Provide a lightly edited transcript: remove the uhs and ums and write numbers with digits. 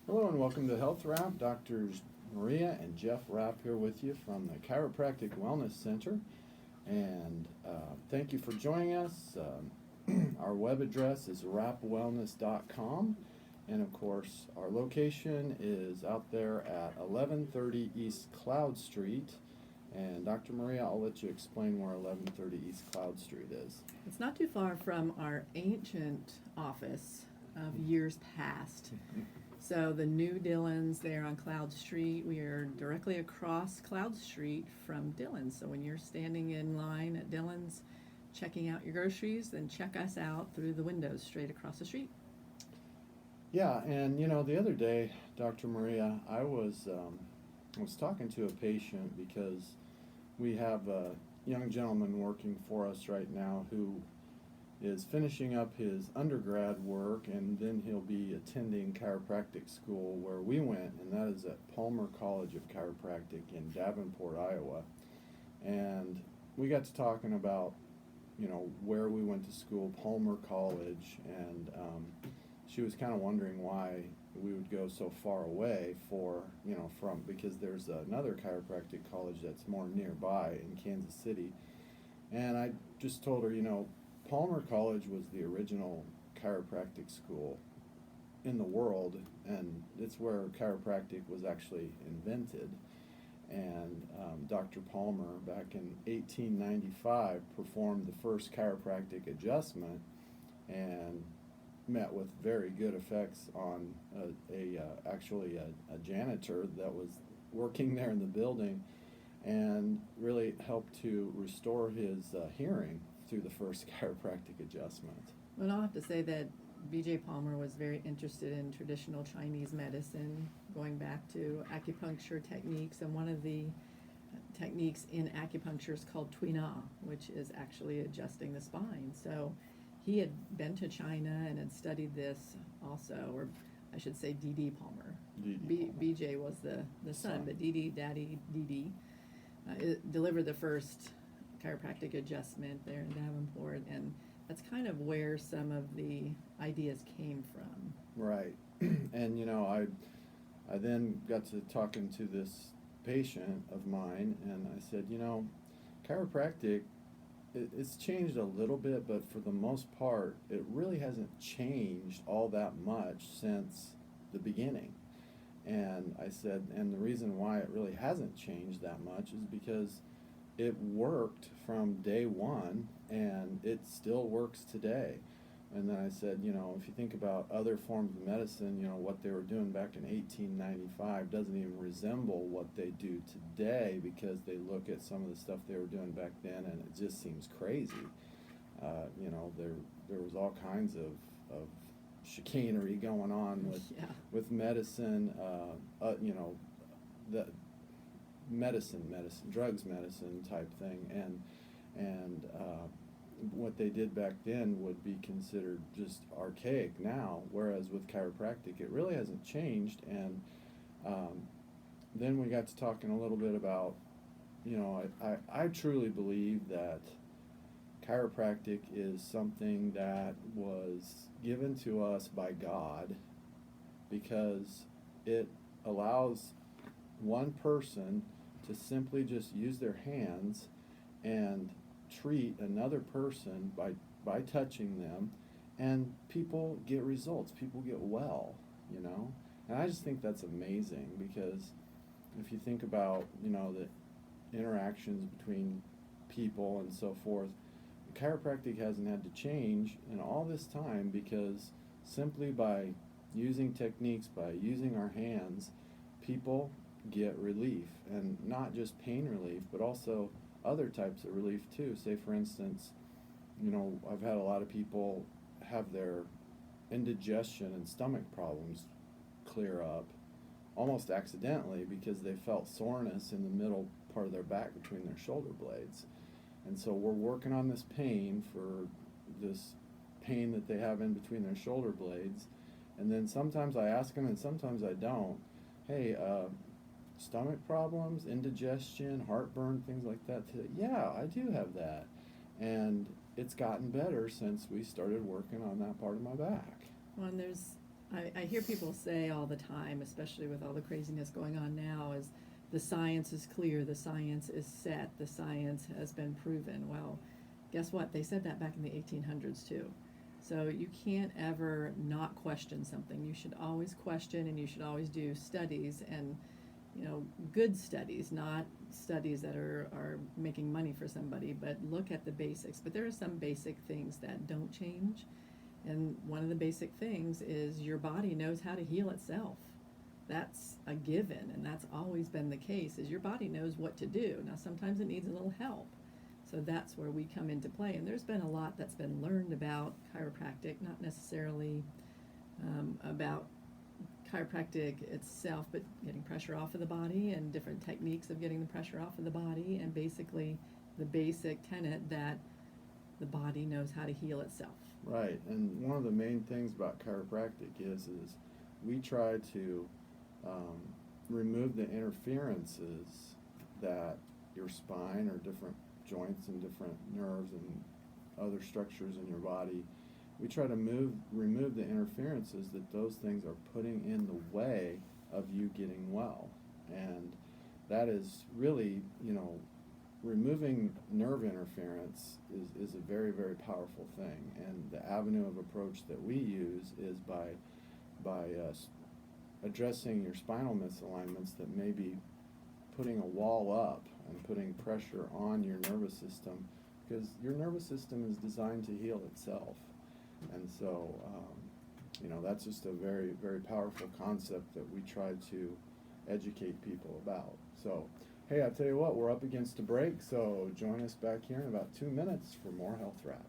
Hello and welcome to Health Wrap. Doctors Maria and Jeff Rapp here with you from the Chiropractic Wellness Center. And thank you for joining us. Our web address is rappwellness.com. And of course, our location is out there at 1130 East Cloud Street. And Dr. Maria, I'll let you explain where 1130 East Cloud Street is. It's not too far from our ancient office of years past. So the new Dillon's there on Cloud Street, we are directly across Cloud Street from Dillon's. So when you're standing in line at Dillon's checking out your groceries, then check us out through the windows straight across the street. Yeah, and the other day, Dr. Maria, I was talking to a patient because we have a young gentleman working for us right now who is finishing up his undergrad work, and then he'll be attending chiropractic school where we went, and that is at Palmer College of Chiropractic in Davenport, Iowa. And we got to talking about, where we went to school, Palmer College, and she was kind of wondering why we would go so far away because there's another chiropractic college that's more nearby in Kansas City. And I just told her, Palmer College was the original chiropractic school in the world, and it's where chiropractic was actually invented. And Dr. Palmer, back in 1895, performed the first chiropractic adjustment and met with very good effects on a janitor that was working there in the building, and really helped to restore his hearing through the first chiropractic adjustment. Well, I'll have to say that B.J. Palmer was very interested in traditional Chinese medicine, going back to acupuncture techniques, and one of the techniques in acupuncture is called Tui Na, which is actually adjusting the spine. So he had been to China and had studied this also, or I should say D.D. Palmer. B.J. was the son, but D.D., Daddy D.D., delivered the first chiropractic adjustment there in Davenport, and that's kind of where some of the ideas came from. Right. And I then got to talking to this patient of mine, and I said, chiropractic, it's changed a little bit, but for the most part, it really hasn't changed all that much since the beginning. And I said, and the reason why it really hasn't changed that much is because it worked from day one, and it still works today. And then I said, if you think about other forms of medicine, what they were doing back in 1895 doesn't even resemble what they do today, because they look at some of the stuff they were doing back then, and it just seems crazy. There was all kinds of chicanery going on with medicine, the medicine, drugs, medicine type thing, and what they did back then would be considered just archaic now, whereas with chiropractic it really hasn't changed. And then we got to talking a little bit about, I truly believe that chiropractic is something that was given to us by God, because it allows one person to simply just use their hands and treat another person by touching them, and people get results, people get well, and I just think that's amazing, because if you think about the interactions between people and so forth, chiropractic hasn't had to change in all this time, because simply by using techniques, by using our hands, people get relief, and not just pain relief, but also other types of relief too. Say, for instance, I've had a lot of people have their indigestion and stomach problems clear up almost accidentally, because they felt soreness in the middle part of their back between their shoulder blades. And so we're working on this pain that they have in between their shoulder blades. And then sometimes I ask them, and sometimes I don't, hey, stomach problems, indigestion, heartburn, things like that. Yeah, I do have that. And it's gotten better since we started working on that part of my back. Well, and there's I hear people say all the time, especially with all the craziness going on now, is the science is clear, the science is set, the science has been proven. Well, guess what? They said that back in the 1800s too. So you can't ever not question something. You should always question, and you should always do studies, and good studies, not studies that are making money for somebody, but look at the basics. But there are some basic things that don't change. And one of the basic things is your body knows how to heal itself. That's a given, and that's always been the case, is your body knows what to do. Now, sometimes it needs a little help. So that's where we come into play. And there's been a lot that's been learned about chiropractic, not necessarily about chiropractic itself, but getting pressure off of the body and different techniques of getting the pressure off of the body, and basically the basic tenet that the body knows how to heal itself. Right, and one of the main things about chiropractic is we try to remove the interferences that your spine or different joints and different nerves and other structures in your body, we try to remove the interferences that those things are putting in the way of you getting well. And that is really, removing nerve interference is a very, very powerful thing. And the avenue of approach that we use is by addressing your spinal misalignments that may be putting a wall up and putting pressure on your nervous system, because your nervous system is designed to heal itself. And so, that's just a very, very powerful concept that we try to educate people about. So, hey, I tell you what, we're up against a break, so join us back here in about 2 minutes for more Health Wrap.